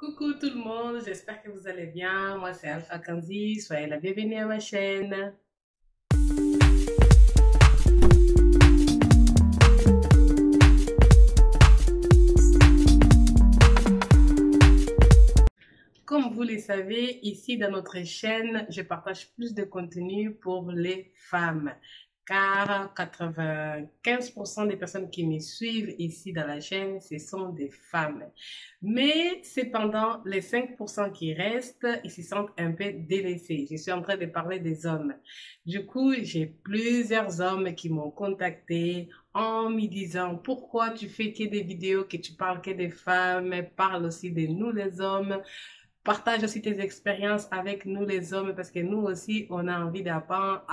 Coucou tout le monde, j'espère que vous allez bien. Moi c'est Alpha Kanzi, soyez la bienvenue à ma chaîne. Comme vous le savez, ici dans notre chaîne, je partage plus de contenu pour les femmes. Car 95% des personnes qui me suivent ici dans la chaîne, ce sont des femmes. Mais cependant, les 5% qui restent, ils se sentent un peu délaissés. Je suis en train de parler des hommes. Du coup, j'ai plusieurs hommes qui m'ont contacté en me disant pourquoi tu fais que des vidéos, que tu parles que des femmes, parle aussi de nous les hommes. Partage aussi tes expériences avec nous les hommes parce que nous aussi, on a envie d'apprendre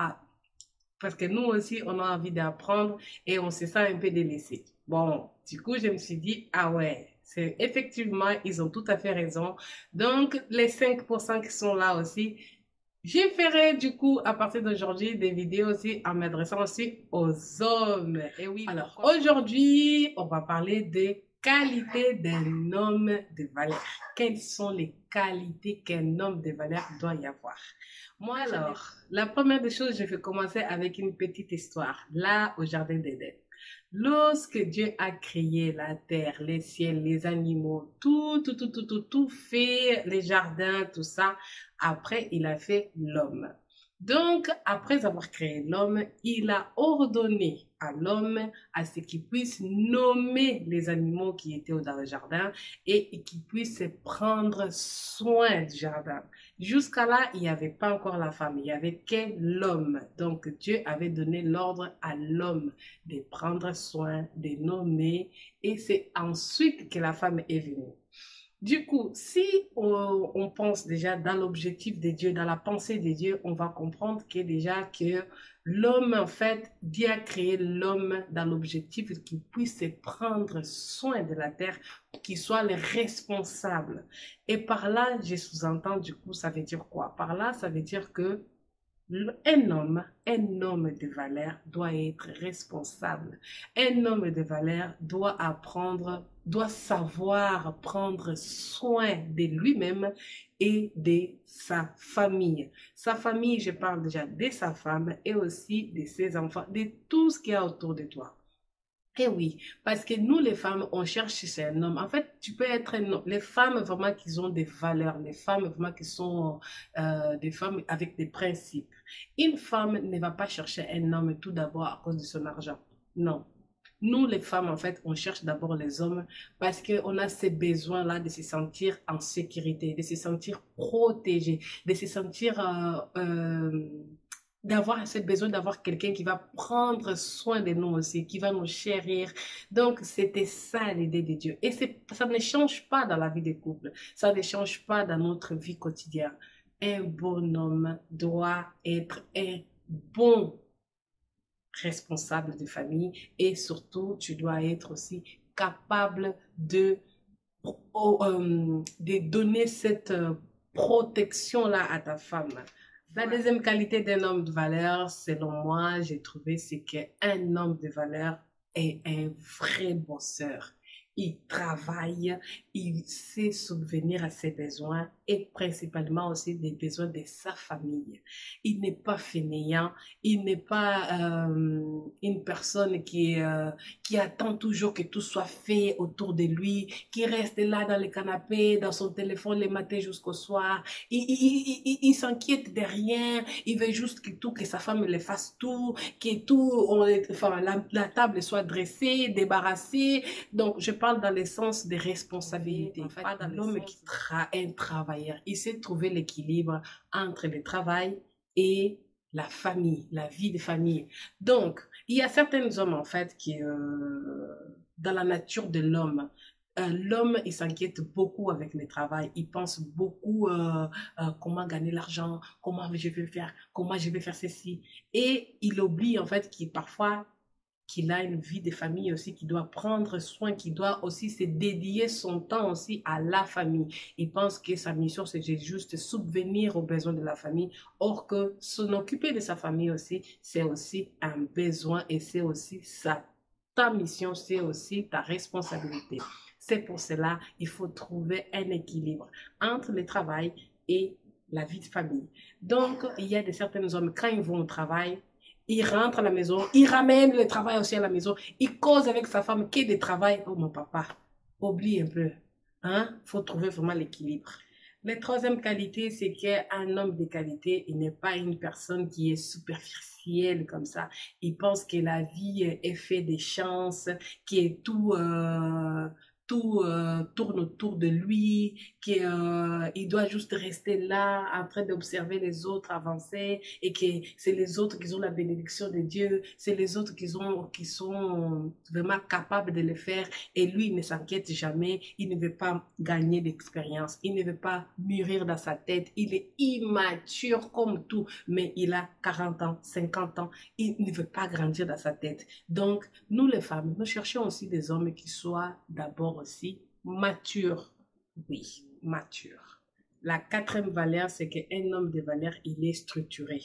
parce que nous aussi, on a envie d'apprendre et on se sent un peu délaissé. Bon, du coup, je me suis dit, ah ouais, c'est effectivement, ils ont tout à fait raison. Donc, les 5% qui sont là aussi, je ferai du coup à partir d'aujourd'hui des vidéos aussi en m'adressant aussi aux hommes. Et oui, alors aujourd'hui, on va parler des qualités d'un homme de valeur. Quelles sont les qualités qu'un homme de valeur doit y avoir? Moi, alors, la première des choses, je vais commencer avec une petite histoire. Là, au Jardin d'Éden. Lorsque Dieu a créé la terre, les ciels, les animaux, tout fait, les jardins, tout ça, après, il a fait l'homme. Donc, après avoir créé l'homme, il a ordonné à l'homme à ce qu'il puisse nommer les animaux qui étaient dans le jardin et qu'il puisse prendre soin du jardin. Jusqu'à là, il n'y avait pas encore la femme, il n'y avait que l'homme. Donc, Dieu avait donné l'ordre à l'homme de prendre soin, de nommer, et c'est ensuite que la femme est venue. Du coup, si on pense déjà dans l'objectif de Dieu, dans la pensée de Dieu, on va comprendre que déjà que l'homme, en fait, Dieu a créé l'homme dans l'objectif qu'il puisse prendre soin de la terre, qu'il soit le responsable. Et par là, je sous-entends, du coup, ça veut dire quoi? Par là, ça veut dire que un homme de valeur doit être responsable. Un homme de valeur doit apprendre, doit savoir prendre soin de lui-même et de sa famille. Sa famille, je parle déjà de sa femme et aussi de ses enfants, de tout ce qu'il y a autour de toi. Eh oui, parce que nous, les femmes, on cherche chez un homme. En fait, tu peux être un homme. Les femmes, vraiment, qui ont des valeurs. Les femmes, vraiment, qui sont des femmes avec des principes. Une femme ne va pas chercher un homme tout d'abord à cause de son argent. Non. Nous, les femmes, en fait, on cherche d'abord les hommes parce qu'on a ces besoins-là de se sentir en sécurité, de se sentir protégé, de se sentir d'avoir ce besoin d'avoir quelqu'un qui va prendre soin de nous aussi, qui va nous chérir. Donc, c'était ça l'idée de Dieu. Et ça ne change pas dans la vie des couples. Ça ne change pas dans notre vie quotidienne. Un bon homme doit être un bon responsable de famille et surtout, tu dois être aussi capable de donner cette protection-là à ta femme. La deuxième qualité d'un homme de valeur, selon moi, j'ai trouvé, c'est qu'un homme de valeur est un vrai bosseur. Il travaille, il sait subvenir à ses besoins et principalement aussi des besoins de sa famille. Il n'est pas fainéant, il n'est pas une personne qui attend toujours que tout soit fait autour de lui, qui reste là dans le canapé, dans son téléphone le matin jusqu'au soir. Il s'inquiète de rien, il veut juste que sa femme le fasse tout, que enfin, la table soit dressée, débarrassée. Donc, je parle dans le sens des responsabilités, en fait, pas dans l'homme qui est un travailleur. Il sait trouver l'équilibre entre le travail et la famille, la vie de famille. Donc, il y a certains hommes, en fait, qui, dans la nature de l'homme, l'homme, il s'inquiète beaucoup avec le travail. Il pense beaucoup comment gagner l'argent, comment je vais faire, comment je vais faire ceci. Et il oublie, en fait, qu'il parfois qu'il a une vie de famille aussi, qu'il doit prendre soin, qu'il doit aussi se dédier son temps aussi à la famille. Il pense que sa mission, c'est juste subvenir aux besoins de la famille, or que s'en occuper de sa famille aussi, c'est aussi un besoin et c'est aussi ta mission, c'est aussi ta responsabilité. C'est pour cela il faut trouver un équilibre entre le travail et la vie de famille. Donc, il y a de certains hommes, quand ils vont au travail, ils rentrent à la maison, ils ramènent le travail aussi à la maison, ils causent avec sa femme qui est de travail. Oh mon papa, oublie un peu. Hein? Faut trouver vraiment l'équilibre. La troisième qualité, c'est qu'un homme de qualité, il n'est pas une personne qui est superficielle comme ça. Il pense que la vie est faite des chances, qui est tout tourne autour de lui, qu'il doit juste rester là en train d'observer les autres avancer et que c'est les autres qui ont la bénédiction de Dieu, c'est les autres qui sont vraiment capables de le faire et lui, il ne s'inquiète jamais, il ne veut pas gagner d'expérience, il ne veut pas mûrir dans sa tête, il est immature comme tout, mais il a 40 ans, 50 ans, il ne veut pas grandir dans sa tête. Donc, nous les femmes, nous cherchons aussi des hommes qui soient d'abord aussi matures. Oui, matures. La quatrième valeur, c'est qu'un homme de valeur, il est structuré.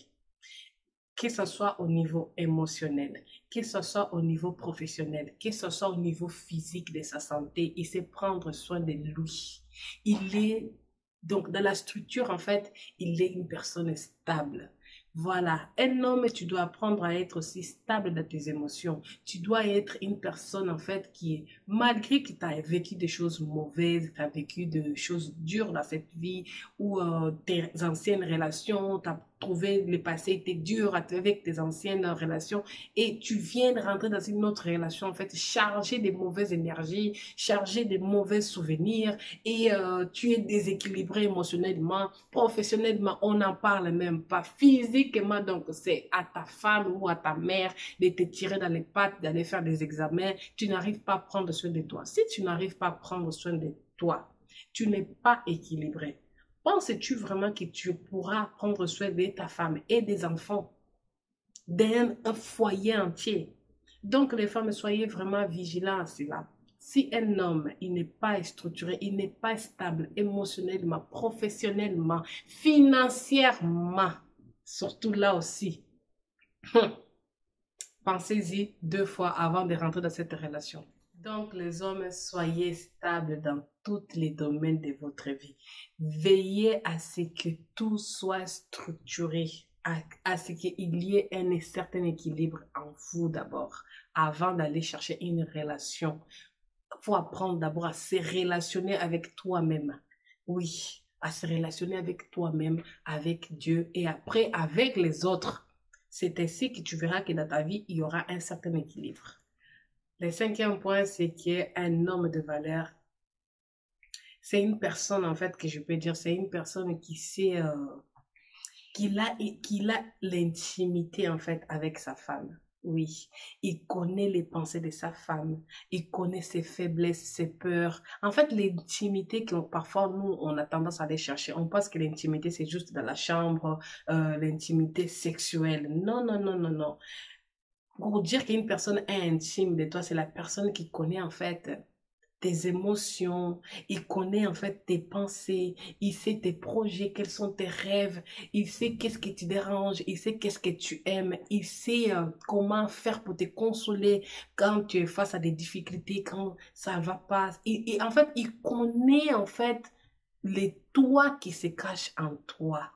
Que ce soit au niveau émotionnel, que ce soit au niveau professionnel, que ce soit au niveau physique de sa santé, il sait prendre soin de lui. Il est, donc dans la structure, en fait, il est une personne stable. Voilà, un homme, tu dois apprendre à être aussi stable dans tes émotions. Tu dois être une personne, en fait, qui est, malgré que tu as vécu des choses mauvaises, tu as vécu des choses dures dans cette vie, ou tes anciennes relations, tu as trouvé le passé était dur avec tes anciennes relations et tu viens de rentrer dans une autre relation, en fait, chargée de mauvaises énergies, chargée de mauvais souvenirs et tu es déséquilibré émotionnellement, professionnellement, on n'en parle même pas, physiquement, donc c'est à ta femme ou à ta mère de te tirer dans les pattes, d'aller faire des examens, tu n'arrives pas à prendre soin de toi. Si tu n'arrives pas à prendre soin de toi, tu n'es pas équilibré. Penses-tu vraiment que tu pourras prendre soin de ta femme et des enfants, d'un foyer entier? Donc, les femmes, soyez vraiment vigilants à cela. Si un homme, il n'est pas structuré, il n'est pas stable émotionnellement, professionnellement, financièrement, surtout là aussi, pensez-y deux fois avant de rentrer dans cette relation. Donc, les hommes, soyez stables dans tous les domaines de votre vie. Veillez à ce que tout soit structuré, à ce qu'il y ait un certain équilibre en vous d'abord, avant d'aller chercher une relation. Il faut apprendre d'abord à se relationner avec toi-même. Oui, à se relationner avec toi-même, avec Dieu et après avec les autres. C'est ainsi que tu verras que dans ta vie, il y aura un certain équilibre. Le cinquième point, c'est qu'un homme de valeur, c'est une personne, en fait, que je peux dire, c'est une personne qui sait, qu'il a l'intimité, en fait, avec sa femme. Oui, il connaît les pensées de sa femme, il connaît ses faiblesses, ses peurs. En fait, l'intimité que parfois nous, on a tendance à aller chercher. On pense que l'intimité, c'est juste dans la chambre, l'intimité sexuelle. Non, non, non, non, non. Pour dire qu'une personne est intime de toi, c'est la personne qui connaît en fait tes émotions, il connaît en fait tes pensées, il sait tes projets, quels sont tes rêves, il sait qu'est-ce qui te dérange, il sait qu'est-ce que tu aimes, il sait comment faire pour te consoler quand tu es face à des difficultés, quand ça va pas. En fait, il connaît en fait les toi qui se cachent en toi.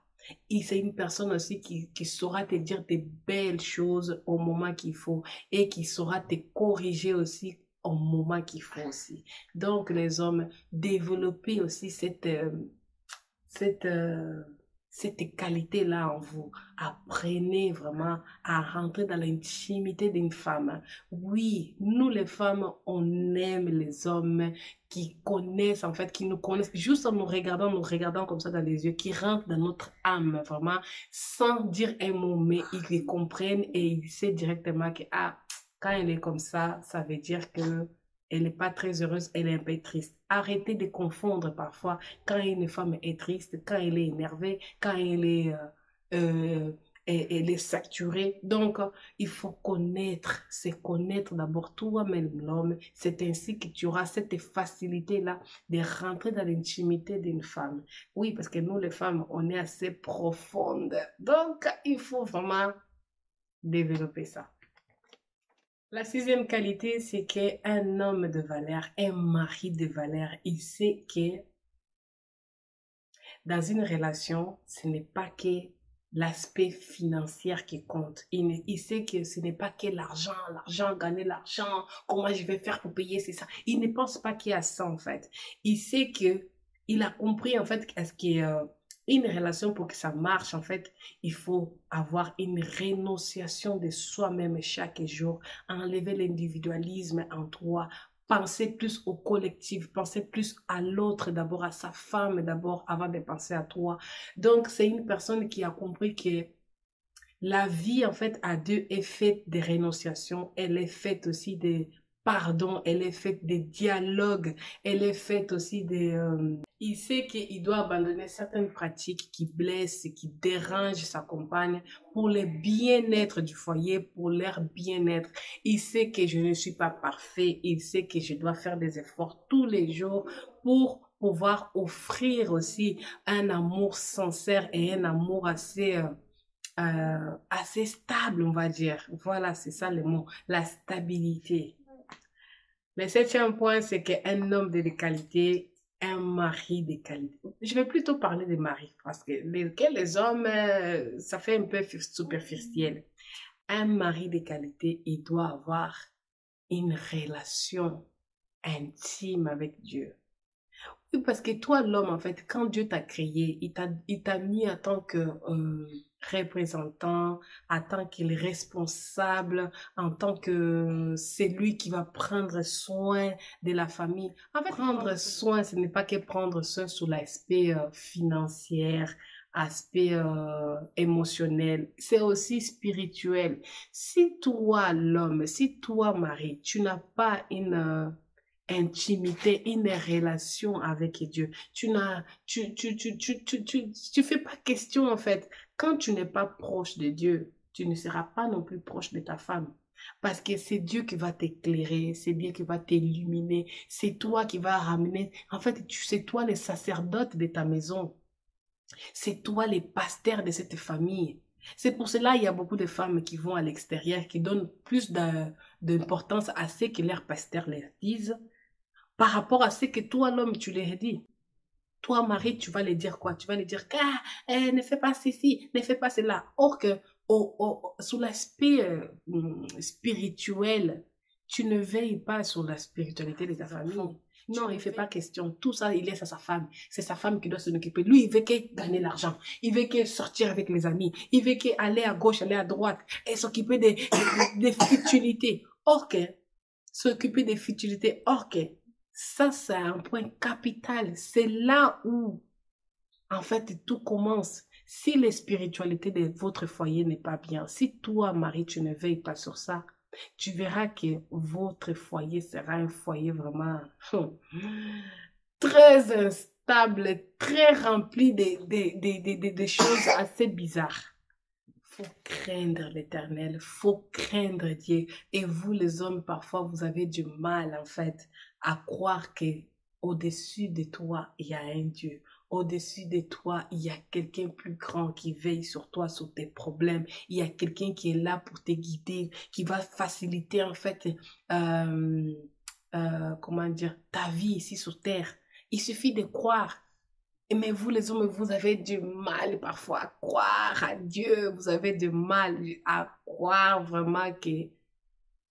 Et c'est une personne aussi qui saura te dire des belles choses au moment qu'il faut et qui saura te corriger aussi au moment qu'il faut aussi. Donc, les hommes, développez aussi cette, euh, cette qualité-là en vous. Apprenez vraiment à rentrer dans l'intimité d'une femme. Oui, nous les femmes, on aime les hommes qui connaissent, en fait, qui nous connaissent, juste en nous regardant comme ça dans les yeux, qui rentrent dans notre âme, vraiment, sans dire un mot, mais ils les comprennent et ils savent directement que, ah, quand elle est comme ça veut dire que elle n'est pas très heureuse, elle est un peu triste. Arrêtez de confondre parfois quand une femme est triste, quand elle est énervée, quand euh, elle est saturée. Donc, il faut connaître, c'est connaître d'abord toi-même l'homme. C'est ainsi que tu auras cette facilité-là de rentrer dans l'intimité d'une femme. Oui, parce que nous, les femmes, on est assez profondes. Donc, il faut vraiment développer ça. La sixième qualité, c'est qu'un homme de valeur, un mari de valeur, il sait que dans une relation, ce n'est pas que l'aspect financier qui compte. Il sait que ce n'est pas que l'argent, gagner l'argent, comment je vais faire pour payer, c'est ça. Il ne pense pas qu'il y a ça, en fait. Il sait que, il a compris, en fait, à ce qui est, une relation pour que ça marche, en fait, il faut avoir une rénonciation de soi-même chaque jour, enlever l'individualisme en toi, penser plus au collectif, penser plus à l'autre, d'abord à sa femme, d'abord avant de penser à toi. Donc, c'est une personne qui a compris que la vie, en fait, à deux est faite de rénonciation, elle est faite aussi de pardon, elle est faite de dialogue, elle est faite aussi de... il sait qu'il doit abandonner certaines pratiques qui blessent, qui dérangent sa compagne pour le bien-être du foyer, pour leur bien-être. Il sait que je ne suis pas parfait, il sait que je dois faire des efforts tous les jours pour pouvoir offrir aussi un amour sincère et un amour assez stable, on va dire. Voilà, c'est ça le mot, la stabilité. Le septième point, c'est qu'un homme de qualité, un mari de qualité. Je vais plutôt parler des maris parce que les hommes, ça fait un peu superficiel. Un mari de qualité, il doit avoir une relation intime avec Dieu. Oui, parce que toi, l'homme, en fait, quand Dieu t'a créé, il t'a mis en tant que représentant, en tant qu'il est responsable, en tant que c'est lui qui va prendre soin de la famille. En fait, prendre soin, ce n'est pas que prendre soin sur l'aspect financier, aspect émotionnel, c'est aussi spirituel. Si toi, l'homme, si toi, Marie, tu n'as pas une intimité, une relation avec Dieu. Tu fais pas question, en fait. Quand tu n'es pas proche de Dieu, tu ne seras pas non plus proche de ta femme. Parce que c'est Dieu qui va t'éclairer, c'est Dieu qui va t'illuminer, c'est toi qui va ramener. En fait, c'est toi le sacerdote de ta maison. C'est toi le pasteur de cette famille. C'est pour cela qu'il y a beaucoup de femmes qui vont à l'extérieur, qui donnent plus d'importance à ce que leurs pasteurs leur disent par rapport à ce que toi, l'homme, tu leur dis. Toi, Marie, tu vas les dire quoi? Tu vas les dire, ah, ne fais pas ceci, ne fais pas cela. Or que, sous l'aspect spirituel, tu ne veilles pas sur la spiritualité de ta famille. Non, il ne fait pas question. Tout ça, il laisse à sa femme. C'est sa femme qui doit s'en occuper. Lui, il veut qu'elle gagne l'argent. Il veut qu'elle sortir avec les amis. Il veut qu'elle aller à gauche, aller à droite et s'occuper des futilités. Or que, s'occuper des futilités. Or que, ça, c'est un point capital. C'est là où, en fait, tout commence. Si la spiritualité de votre foyer n'est pas bien, si toi, Marie, tu ne veilles pas sur ça, tu verras que votre foyer sera un foyer vraiment très instable, très rempli de choses assez bizarres. Faut craindre l'Éternel, faut craindre Dieu. Et vous, les hommes, parfois, vous avez du mal, en fait, à croire que au-dessus de toi, il y a un Dieu. Au-dessus de toi, il y a quelqu'un plus grand qui veille sur toi, sur tes problèmes. Il y a quelqu'un qui est là pour te guider, qui va faciliter, en fait, euh, comment dire, ta vie ici sur terre. Il suffit de croire. Mais vous, les hommes, vous avez du mal parfois à croire à Dieu. Vous avez du mal à croire vraiment que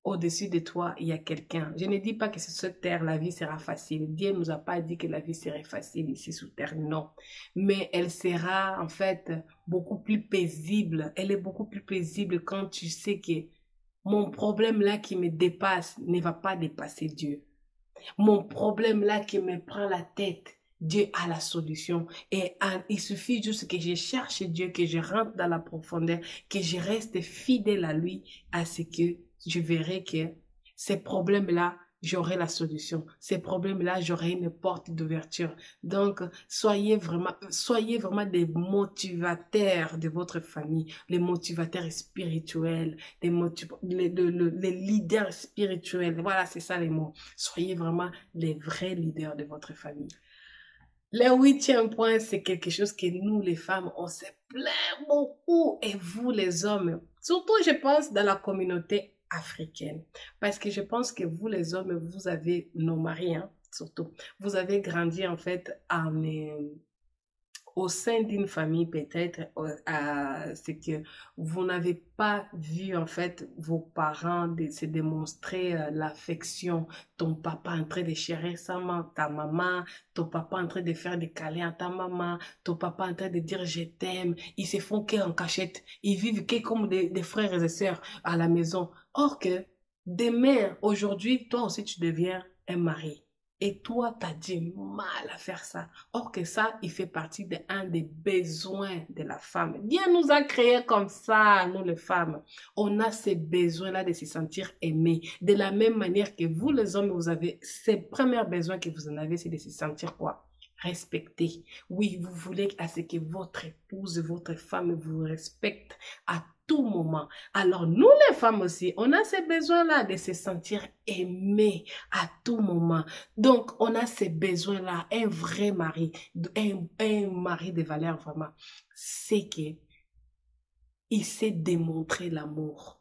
au-dessus de toi, il y a quelqu'un. Je ne dis pas que sur cette terre, la vie sera facile. Dieu ne nous a pas dit que la vie serait facile ici sur terre, non. Mais elle sera, en fait, beaucoup plus paisible. Elle est beaucoup plus paisible quand tu sais que mon problème là qui me dépasse ne va pas dépasser Dieu. Mon problème là qui me prend la tête, Dieu a la solution. Et il suffit juste que je cherche Dieu, que je rentre dans la profondeur, que je reste fidèle à lui, à ce que je verrai que ces problèmes-là, j'aurai la solution. Ces problèmes-là, j'aurai une porte d'ouverture. Donc, soyez vraiment des motivateurs de votre famille, les motivateurs spirituels, les leaders spirituels. Voilà, c'est ça les mots. Soyez vraiment les vrais leaders de votre famille. Le huitième point, c'est quelque chose que nous, les femmes, on se plaint beaucoup. Et vous, les hommes, surtout, je pense, dans la communauté africaine. Parce que je pense que vous, les hommes, vous avez, nos maris, hein, surtout, vous avez grandi en fait au sein d'une famille peut-être, c'est que vous n'avez pas vu en fait vos parents se démontrer l'affection, ton papa en train de chérir ta maman, ton papa en train de faire des câlins à ta maman, ton papa en train de dire je t'aime, ils se font qu'en cachette, ils vivent que comme des frères et sœurs à la maison. Or que demain, aujourd'hui, toi aussi tu deviens un mari. Et toi, tu as du mal à faire ça. Or que ça, il fait partie d'un des besoins de la femme. Dieu nous a créés comme ça, nous les femmes. On a ces besoins-là de se sentir aimés. De la même manière que vous, les hommes, vous avez ces premiers besoins que vous en avez, c'est de se sentir quoi? Respecté. Oui, vous voulez à ce que votre épouse, votre femme vous respecte à tout moment. Alors, nous les femmes aussi, on a ces besoins-là de se sentir aimés à tout moment. Donc, on a ces besoins-là. Un vrai mari, un mari de valeur vraiment, c'est que il sait démontrer l'amour.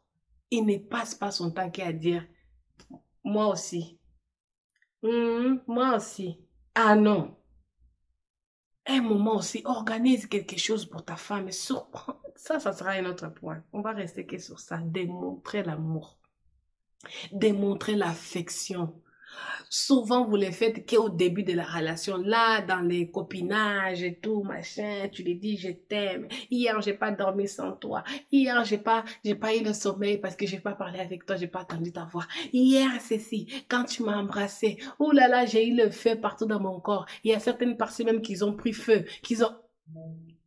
Il ne passe pas son temps qu'à dire, moi aussi. Moi aussi. Ah non. Un moment aussi, organise quelque chose pour ta femme et surprends. Ça sera un autre point. On va rester que sur ça. Démontrer l'amour. Démontrer l'affection. Souvent, vous le faites qu'au début de la relation. Là, dans les copinages et tout, machin, tu lui dis, je t'aime. Hier, j'ai pas dormi sans toi. Hier, j'ai pas eu le sommeil parce que j'ai pas parlé avec toi, j'ai pas attendu ta voix. Hier, ceci, quand tu m'as embrassé, oh là là, j'ai eu le feu partout dans mon corps. Il y a certaines parties même qui ont pris feu,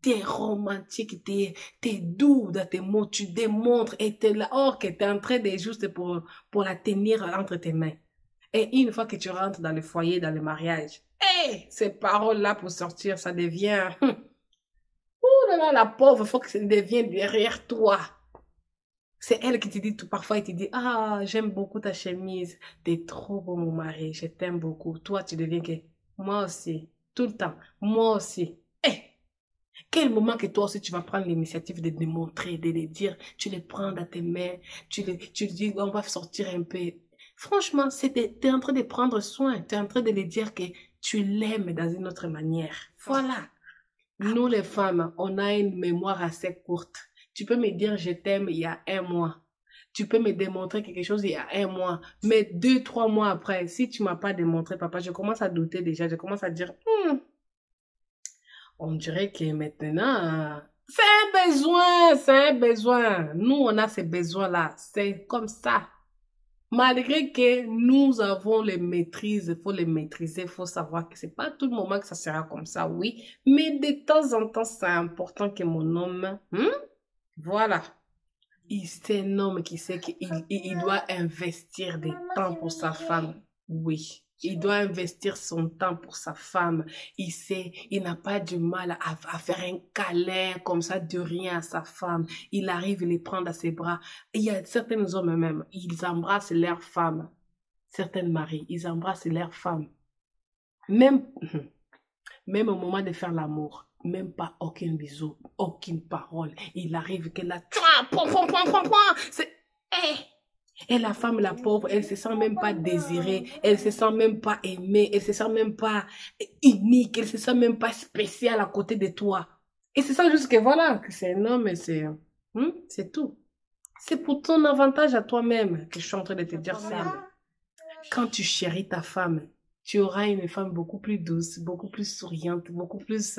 t'es romantique, t'es doux dans tes mots, tu démontres et t'es là, or que t'es en train de juste pour la tenir entre tes mains. Et une fois que tu rentres dans le foyer, dans le mariage, hey, ces paroles-là pour sortir, ça devient... Ouh là là, la pauvre, il faut que ça devienne derrière toi. C'est elle qui te dit tout, parfois, elle te dit, ah, j'aime beaucoup ta chemise, t'es trop beau mon mari, je t'aime beaucoup. Toi, tu deviens que, moi aussi, tout le temps, moi aussi. Eh, quel moment que toi aussi tu vas prendre l'initiative de démontrer, de les dire, tu les prends dans tes mains, tu dis, on va sortir un peu. Franchement, t'es en train de prendre soin, t'es en train de lui dire que tu l'aimes dans une autre manière. Voilà. Nous les femmes, on a une mémoire assez courte. Tu peux me dire je t'aime il y a un mois. Tu peux me démontrer quelque chose il y a un mois. Mais 2, 3 mois après, si tu m'as pas démontré, papa, je commence à douter déjà. Je commence à dire, on dirait que maintenant, c'est un besoin, c'est un besoin. Nous, on a ces besoins-là. C'est comme ça. Malgré que nous avons les maîtrises, il faut les maîtriser, il faut savoir que c'est pas tout le moment que ça sera comme ça, oui. Mais de temps en temps, c'est important que mon homme, voilà. C'est un homme qui sait qu'il doit investir du temps pour sa femme, oui. Il doit investir son temps pour sa femme. Il sait, il n'a pas du mal à faire un câlin comme ça de rien à sa femme. Il arrive à les prendre à ses bras. Il y a certains hommes même, ils embrassent leur femme. Certains maris, ils embrassent leur femme. Même, même au moment de faire l'amour, même pas aucun bisou, aucune parole. Il arrive que là, c'est, et la femme, la pauvre, elle se sent même pas désirée, elle se sent même pas aimée, elle se sent même pas unique, elle se sent même pas spéciale à côté de toi. Et c'est ça juste que voilà, que c'est un homme et c'est tout. C'est pour ton avantage à toi-même que je suis en train de te dire ça. Quand tu chéris ta femme, tu auras une femme beaucoup plus douce, beaucoup plus souriante, beaucoup plus...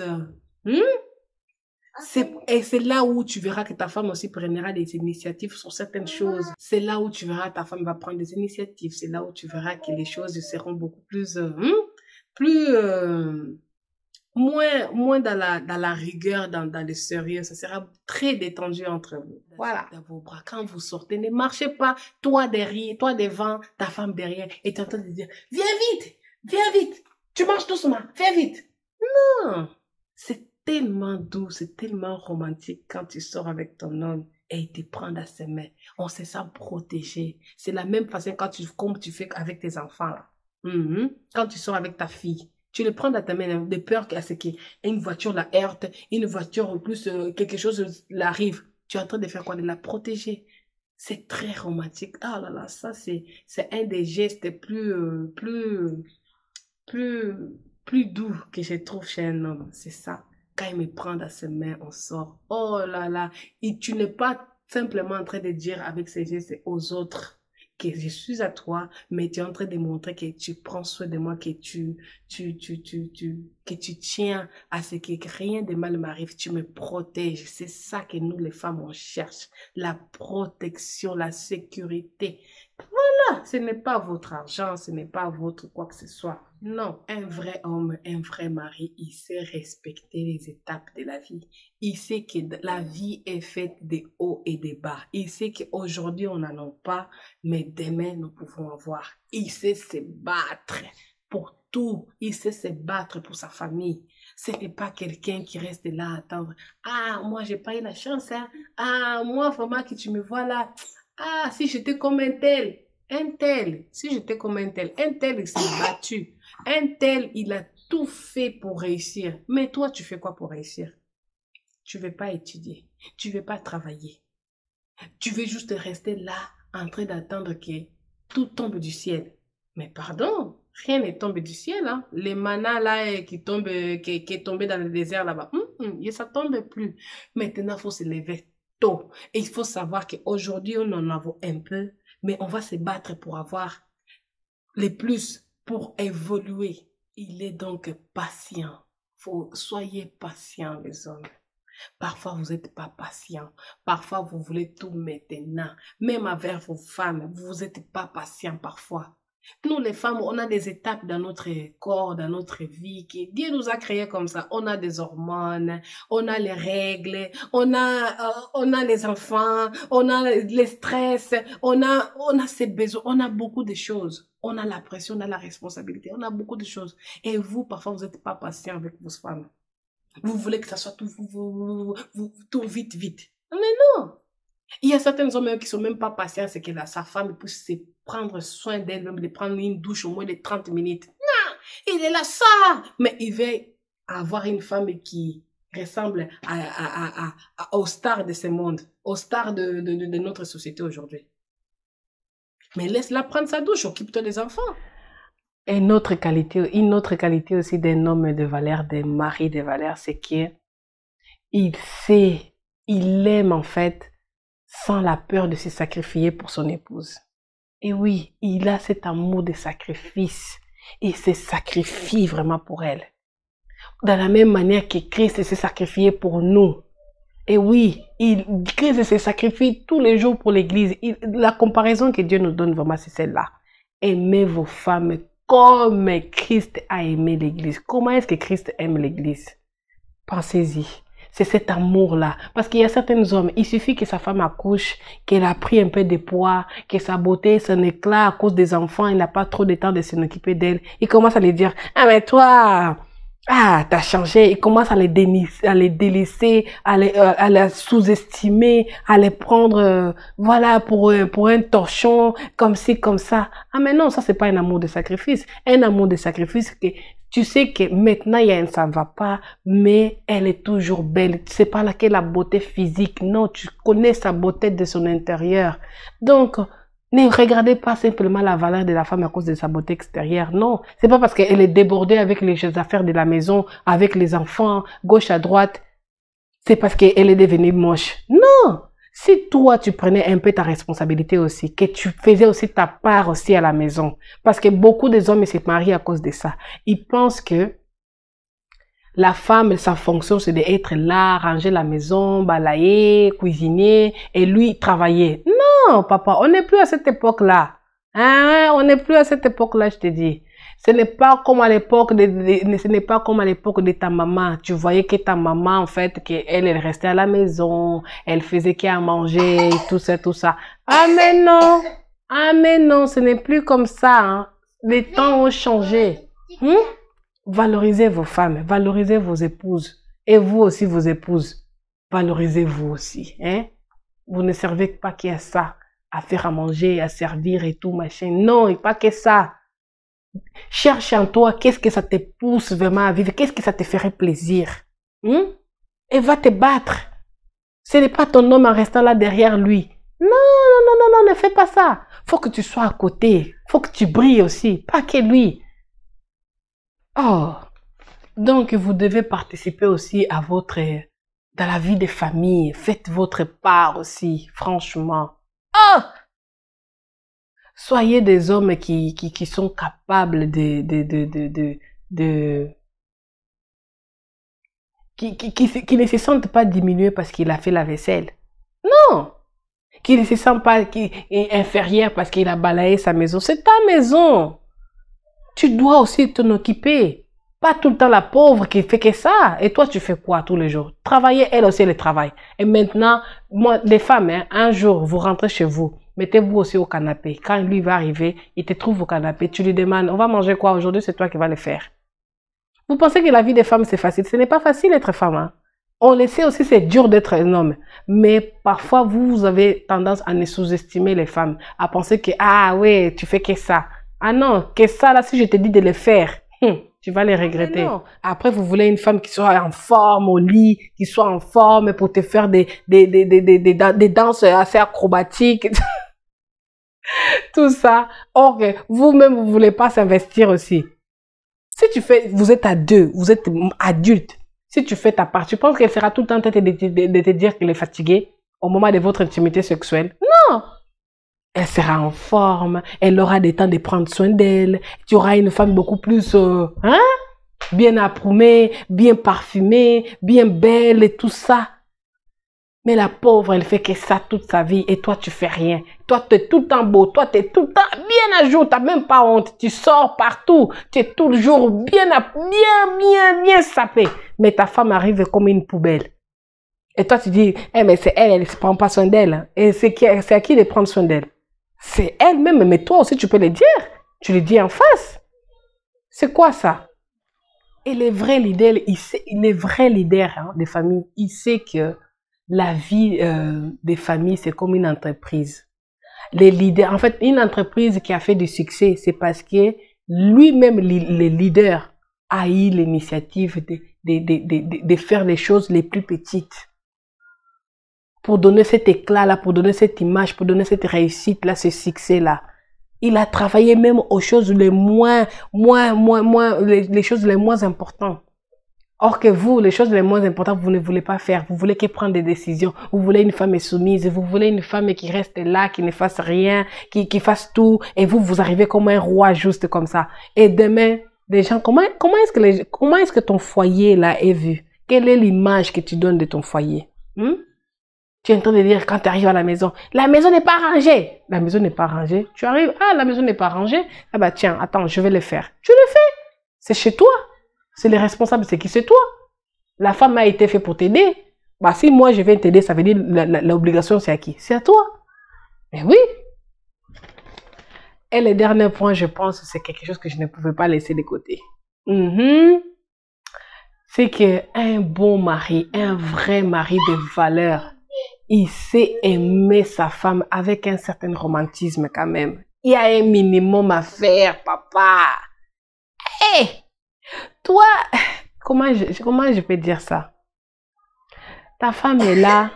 Et c'est là où tu verras que ta femme aussi prendra des initiatives sur certaines choses. C'est là où tu verras que ta femme va prendre des initiatives. C'est là où tu verras que les choses seront beaucoup plus... moins dans la rigueur, dans le sérieux. Ça sera très détendu entre vous. Voilà. Dans vos bras. Quand vous sortez, ne marchez pas, toi derrière, toi devant, ta femme derrière, et tu es en train de dire, viens vite, tu marches doucement, viens vite. Non, c'est tellement doux, c'est tellement romantique quand tu sors avec ton homme et il te prend dans ses mains. On se sent protégé. C'est la même façon comme tu fais avec tes enfants là. Quand tu sors avec ta fille. Tu le prends dans ta main de peur à ce qu'une voiture la heurte, une voiture en plus, quelque chose l'arrive. Tu es en train de faire quoi? De la protéger. C'est très romantique. Ah là là, ça c'est un des gestes plus, plus doux que je trouve chez un homme. C'est ça. Quand il me prend dans ses mains, on sort. Oh là là. Et tu n'es pas simplement en train de dire avec ses gestes aux autres que je suis à toi, mais tu es en train de montrer que tu prends soin de moi, que tu tiens à ce que rien de mal m'arrive. Tu me protèges. C'est ça que nous, les femmes, on cherche. La protection, la sécurité. Ce n'est pas votre argent, ce n'est pas votre quoi que ce soit. Non, un vrai homme, un vrai mari, il sait respecter les étapes de la vie. Il sait que la vie est faite de hauts et de bas. Il sait qu'aujourd'hui, on n'en a pas, mais demain, nous pouvons avoir. Il sait se battre pour tout. Il sait se battre pour sa famille. Ce n'est pas quelqu'un qui reste là à attendre. Ah, moi, j'ai pas eu la chance, hein. Ah, moi, vraiment, que tu me vois là. Ah, si j'étais comme un tel. Un tel, si j'étais comme un tel il s'est battu. Un tel, il a tout fait pour réussir. Mais toi, tu fais quoi pour réussir? Tu ne veux pas étudier. Tu ne veux pas travailler. Tu veux juste rester là, en train d'attendre que tout tombe du ciel. Mais pardon, rien n'est tombé du ciel. Hein. Les manas là qui est tombé dans le désert là-bas, ça ne tombe plus. Maintenant, il faut se lever tôt. Et il faut savoir qu'aujourd'hui, on en a un peu. Mais on va se battre pour avoir les plus, pour évoluer. Il est donc patient. Soyez patient, les hommes. Parfois, vous n'êtes pas patient. Parfois, vous voulez tout maintenant. Même avec vos femmes, vous n'êtes pas patient parfois. Nous, les femmes, on a des étapes dans notre corps, dans notre vie, que Dieu nous a créés comme ça. On a des hormones, on a les règles, on a les enfants, on a les stress, on a ses besoins, on a beaucoup de choses. On a la pression, on a la responsabilité, on a beaucoup de choses. Et vous, parfois, vous n'êtes pas patient avec vos femmes. Vous voulez que ça soit tout vite, vite. Mais non! Il y a certains hommes qui sont même pas patients, c'est que sa femme puisse se prendre soin d'elle, même de prendre une douche au moins de 30 minutes. Non! Il est là, ça! Mais il veut avoir une femme qui ressemble aux stars de ce monde, aux stars de notre société aujourd'hui. Mais laisse-la prendre sa douche, occupe-toi des enfants. Une autre qualité aussi d'un homme de valeur, d'un mari de valeur, c'est qu'il sait, il aime en fait, sans la peur de se sacrifier pour son épouse. Et oui, il a cet amour de sacrifice. Il se sacrifie vraiment pour elle. De la même manière que Christ s'est sacrifié pour nous. Et oui, Christ se sacrifie tous les jours pour l'église. La comparaison que Dieu nous donne vraiment, c'est celle-là. Aimez vos femmes comme Christ a aimé l'église. Comment est-ce que Christ aime l'église? Pensez-y. C'est cet amour-là. Parce qu'il y a certains hommes, il suffit que sa femme accouche, qu'elle a pris un peu de poids, que sa beauté s'en éclate à cause des enfants, il n'a pas trop de temps de s'en occuper d'elle. Il commence à lui dire, ah mais toi, t'as changé. Il commence à les délaisser, à les sous-estimer, à les prendre, voilà, pour un torchon, comme ci, comme ça. Ah mais non, ça c'est pas un amour de sacrifice. Un amour de sacrifice que tu sais que maintenant, ça ne va pas, mais elle est toujours belle. C'est pas laquelle la beauté physique. Non, tu connais sa beauté de son intérieur. Donc, ne regardez pas simplement la valeur de la femme à cause de sa beauté extérieure. Non, c'est pas parce qu'elle est débordée avec les affaires de la maison, avec les enfants, gauche à droite. C'est parce qu'elle est devenue moche. Non! Si toi, tu prenais un peu ta responsabilité aussi, que tu faisais aussi ta part aussi à la maison, parce que beaucoup des hommes se marient à cause de ça. Ils pensent que la femme, sa fonction, c'est d'être là, ranger la maison, balayer, cuisiner, et lui, travailler. Non, papa, on n'est plus à cette époque-là. Hein? On n'est plus à cette époque-là, je te dis. Ce n'est pas comme à l'époque de ta maman. Tu voyais que ta maman, en fait, elle restait à la maison, elle faisait qu'à manger, tout ça, tout ça. Ah, mais non! Ah, mais non, ce n'est plus comme ça, hein. Les temps ont changé. Valorisez vos femmes, valorisez vos épouses. Et vous aussi, vos épouses. Valorisez-vous aussi, hein. Vous ne servez pas qu'à ça, à faire à manger, à servir et tout, machin. Non, et pas que ça. Cherche en toi, qu'est-ce que ça te pousse vraiment à vivre, qu'est-ce que ça te ferait plaisir. Et va te battre. Ce n'est pas ton homme en restant là derrière lui. Non, non, non, non, non, ne fais pas ça. Faut que tu sois à côté. Faut que tu brilles aussi, pas que lui. Oh, donc vous devez participer aussi à dans la vie des familles. Faites votre part aussi, franchement. Oh, soyez des hommes qui sont capables de qui ne se sentent pas diminués parce qu'il a fait la vaisselle. Non, qui ne se sent pas qui est inférieur parce qu'il a balayé sa maison. C'est ta maison. Tu dois aussi t'en occuper. Pas tout le temps la pauvre qui fait que ça. Et toi, tu fais quoi tous les jours? Travailler, elle aussi, elle travaille. Et maintenant, moi, les femmes, hein, un jour, vous rentrez chez vous, mettez-vous aussi au canapé. Quand lui va arriver, il te trouve au canapé, tu lui demandes, on va manger quoi aujourd'hui? C'est toi qui vas le faire. Vous pensez que la vie des femmes, c'est facile? Ce n'est pas facile d'être femme. Hein? On le sait aussi, c'est dur d'être un homme. Mais parfois, vous avez tendance à ne sous-estimer les femmes, à penser que, ah ouais, tu fais que ça. Ah non, que ça, là, si je te dis de le faire, tu vas les regretter. Non. Après, vous voulez une femme qui soit en forme au lit, qui soit en forme pour te faire des danses assez acrobatiques. Tout ça. Or, vous-même, vous voulez pas s'investir aussi. Si tu fais, vous êtes à deux, vous êtes adulte. Si tu fais ta part, tu penses qu'elle sera tout le temps en train de te dire qu'elle est fatiguée au moment de votre intimité sexuelle? Non! Elle sera en forme, elle aura des temps de prendre soin d'elle, tu auras une femme beaucoup plus, bien approumée, bien parfumée, bien belle et tout ça. Mais la pauvre, elle fait que ça toute sa vie et toi, tu fais rien. Toi, tu es tout le temps beau, toi, tu es tout le temps bien à jour, tu n'as même pas honte, tu sors partout, tu es toujours bien sapé. Mais ta femme arrive comme une poubelle. Et toi, tu dis, mais c'est elle, elle ne se prend pas soin d'elle. Et c'est à qui de prendre soin d'elle? C'est elle-même, mais toi aussi, tu peux le dire. Tu le dis en face. C'est quoi ça? Et les vrais leaders, des familles, ils savent que la vie des familles, c'est comme une entreprise. Les leaders, en fait, une entreprise qui a fait du succès, c'est parce que lui-même, le leader, a eu l'initiative de faire les choses les plus petites. Pour donner cet éclat-là, pour donner cette image, pour donner cette réussite-là, ce succès-là. Il a travaillé même aux choses les les choses les moins importantes. Or que vous, les choses les moins importantes, vous ne voulez pas faire. Vous voulez que prendre des décisions. Vous voulez une femme soumise. Vous voulez une femme qui reste là, qui ne fasse rien, qui fasse tout. Et vous arrivez comme un roi juste comme ça. Et demain, les gens, comment est-ce que ton foyer là est vu? Quelle est l'image que tu donnes de ton foyer? Tu es en train de dire quand tu arrives à la maison n'est pas rangée. La maison n'est pas rangée. Tu arrives, la maison n'est pas rangée. Ah bah tiens, attends, je vais le faire. Tu le fais. C'est chez toi. C'est les responsables, c'est qui? C'est toi. La femme a été faite pour t'aider. Bah si moi je viens t'aider, ça veut dire l'obligation c'est à qui? C'est à toi. Mais oui. Et le dernier point, je pense, c'est quelque chose que je ne pouvais pas laisser de côté. C'est qu'un bon mari, un vrai mari de valeur, il sait aimer sa femme avec un certain romantisme quand même. Il y a un minimum à faire, papa. Hé, toi, comment je peux dire ça? Ta femme est là,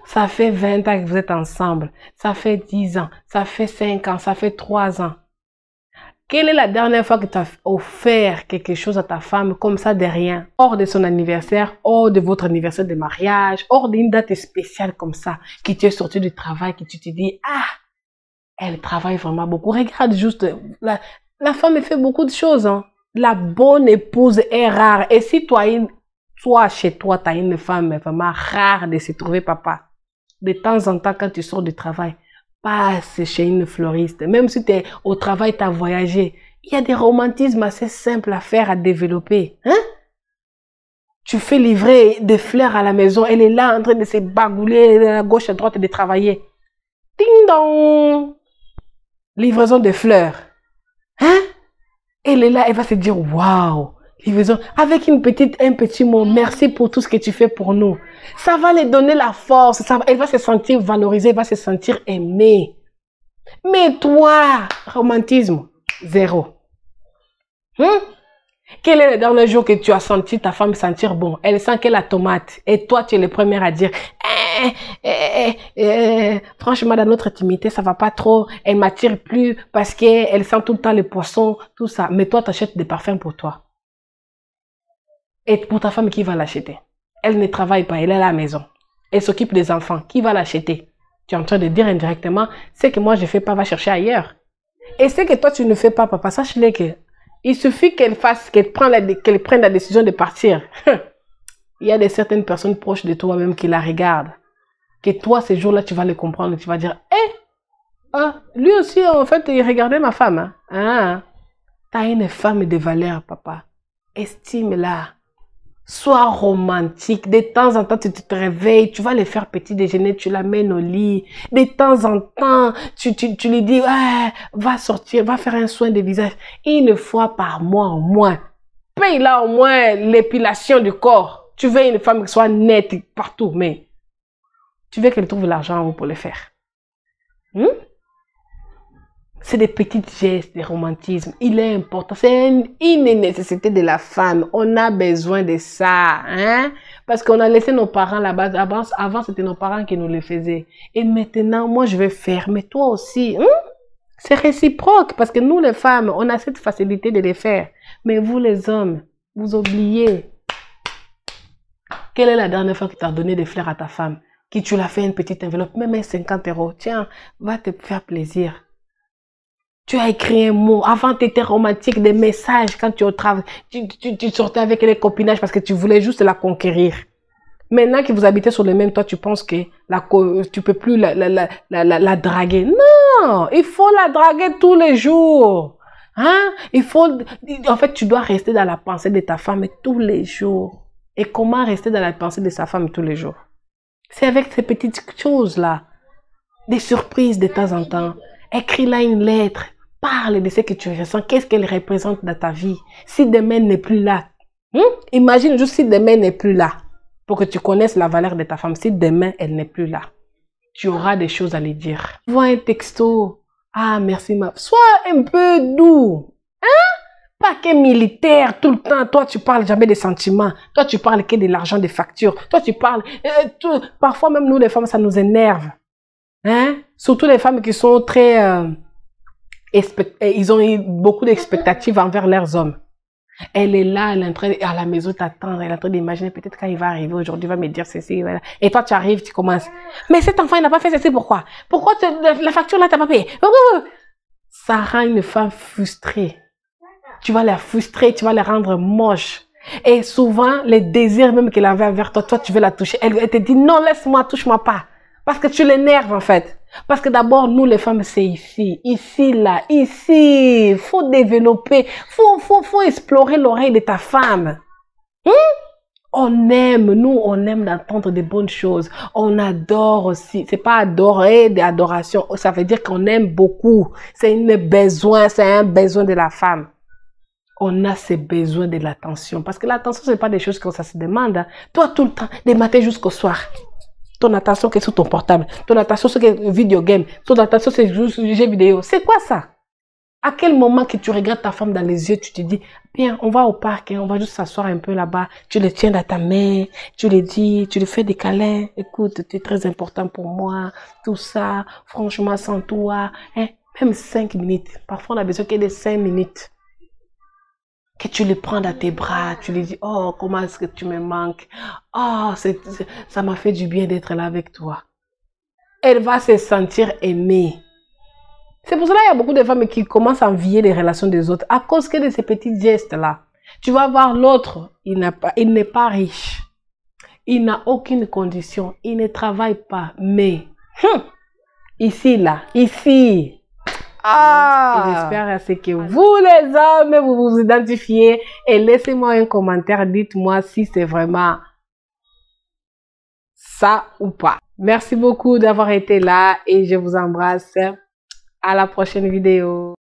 ça fait 20 ans que vous êtes ensemble, ça fait 10 ans, ça fait 5 ans, ça fait 3 ans. Quelle est la dernière fois que tu as offert quelque chose à ta femme comme ça de rien, hors de son anniversaire, hors de votre anniversaire de mariage, hors d'une date spéciale comme ça, que tu es sorti du travail, que tu te dis, elle travaille vraiment beaucoup. Regarde juste, la femme fait beaucoup de choses. Hein. La bonne épouse est rare. Et si toi, chez toi, tu as une femme vraiment rare de se trouver, papa, de temps en temps, quand tu sors du travail, passe chez une fleuriste. Même si tu es au travail, tu as voyagé. Il y a des romantismes assez simples à faire, à développer. Hein? Tu fais livrer des fleurs à la maison. Elle est là en train de se bagouler à gauche, à droite et de travailler. Ding dong! Livraison de fleurs. Hein? Elle est là, elle va se dire, waouh! Livraison. Avec un petit mot, merci pour tout ce que tu fais pour nous. Ça va lui donner la force. Elle va se sentir valorisée, elle va se sentir aimée. Mais toi, romantisme, zéro. Quel est le dernier jour que tu as senti ta femme sentir bon? Elle sent qu'elle a tomate. Et toi, tu es le premier à dire, franchement, dans notre intimité, ça va pas trop. Elle m'attire plus parce qu'elle sent tout le temps les poissons, tout ça. Mais toi, tu achètes des parfums pour toi. Et pour ta femme, qui va l'acheter? Elle ne travaille pas, elle est à la maison. Elle s'occupe des enfants. Qui va l'acheter? Tu es en train de dire indirectement, ce que moi je fais pas, va chercher ailleurs. Et ce que toi tu ne fais pas, papa, sache-le que il suffit qu'elle prenne la décision de partir. Il y a certaines personnes proches de toi-même qui la regardent. Que toi, ces jours-là, tu vas les comprendre. Tu vas dire, lui aussi, en fait, il regardait ma femme. Hein? T'as une femme de valeur, papa. Estime-la. Sois romantique. De temps en temps, tu te réveilles, tu vas les faire petit déjeuner, tu l'amènes au lit. De temps en temps, tu lui dis, va sortir, va faire un soin de visage. Une fois par mois au moins. Paye-la au moins l'épilation du corps. Tu veux une femme qui soit nette partout, mais tu veux qu'elle trouve l'argent pour le faire. C'est des petits gestes de romantisme. Il est important. C'est une nécessité de la femme. On a besoin de ça. Hein? Parce qu'on a laissé nos parents là-bas. Avant, c'était nos parents qui nous le faisaient. Et maintenant, moi, je vais faire. Mais toi aussi. C'est réciproque. Parce que nous, les femmes, on a cette facilité de les faire. Mais vous, les hommes, vous oubliez. Quelle est la dernière fois que tu as donné des fleurs à ta femme? Que tu l'as fait une petite enveloppe, même 50 €. Tiens, va te faire plaisir. Tu as écrit un mot. Avant, tu étais romantique, des messages quand tu tu sortais avec les copinages parce que tu voulais juste la conquérir. Maintenant que vous habitez sur le même toit, tu penses que tu peux plus la draguer. Non, il faut la draguer tous les jours. Hein? En fait, tu dois rester dans la pensée de ta femme tous les jours. Et comment rester dans la pensée de sa femme tous les jours? C'est avec ces petites choses-là. Des surprises de temps en temps. Écris-la une lettre. Parle de ce que tu ressens. Qu'est-ce qu'elle représente dans ta vie? Si demain n'est plus là. Imagine juste si demain n'est plus là. Pour que tu connaisses la valeur de ta femme. Si demain, elle n'est plus là. Tu auras des choses à lui dire. Vois un texto. Ah, merci ma. Sois un peu doux. Pas que militaire tout le temps. Toi, tu parles jamais des sentiments. Toi, tu parles que de l'argent des factures. Toi, tu parles... Parfois, même nous, les femmes, ça nous énerve. Surtout les femmes qui sont très... ils ont eu beaucoup d'expectatives envers leurs hommes. Elle est là, elle est en train à la maison t'attendre, elle est en train d'imaginer peut-être quand il va arriver aujourd'hui, il va me dire ceci. Voilà. Et toi, tu arrives, tu commences. Mais cet enfant, il n'a pas fait ceci, pourquoi? Pourquoi la facture là, t'as pas payé? Ça rend une femme frustrée. Tu vas la frustrer, tu vas la rendre moche. Et souvent, les désirs même qu'elle avait envers toi, toi, tu veux la toucher. Elle te dit, non, laisse-moi, touche-moi pas. Parce que tu l'énerves, en fait. Parce que d'abord, nous, les femmes, c'est ici. Ici, là, ici. Faut développer. Faut explorer l'oreille de ta femme. On aime, nous, on aime d'entendre des bonnes choses. On adore aussi. C'est pas adorer, des adorations. Ça veut dire qu'on aime beaucoup. C'est un besoin de la femme. On a ces besoins de l'attention. Parce que l'attention, c'est pas des choses que ça se demande. Hein. Toi, tout le temps, des matins jusqu'au soir. Ton attention qui est sur ton portable. Ton attention sur les vidéo games. Ton attention sur les jeux vidéo. C'est quoi ça? À quel moment que tu regardes ta femme dans les yeux, tu te dis, bien, on va au parc, on va juste s'asseoir un peu là-bas. Tu le tiens dans ta main, tu le dis, tu lui fais des câlins. Écoute, tu es très important pour moi. Tout ça, franchement, sans toi. Même 5 minutes. Parfois, on a besoin qu'il y ait 5 minutes. Que tu le prends dans tes bras, tu lui dis, oh, comment est-ce que tu me manques? Oh, ça m'a fait du bien d'être là avec toi. Elle va se sentir aimée. C'est pour cela qu'il y a beaucoup de femmes qui commencent à envier les relations des autres à cause que de ces petits gestes-là. Tu vas voir l'autre, il n'est pas riche. Il n'a aucune condition. Il ne travaille pas. Mais, ici, là, ici... J'espère à ce que vous les hommes vous vous identifiez et laissez-moi un commentaire, dites-moi si c'est vraiment ça ou pas. Merci beaucoup d'avoir été là et je vous embrasse. À la prochaine vidéo.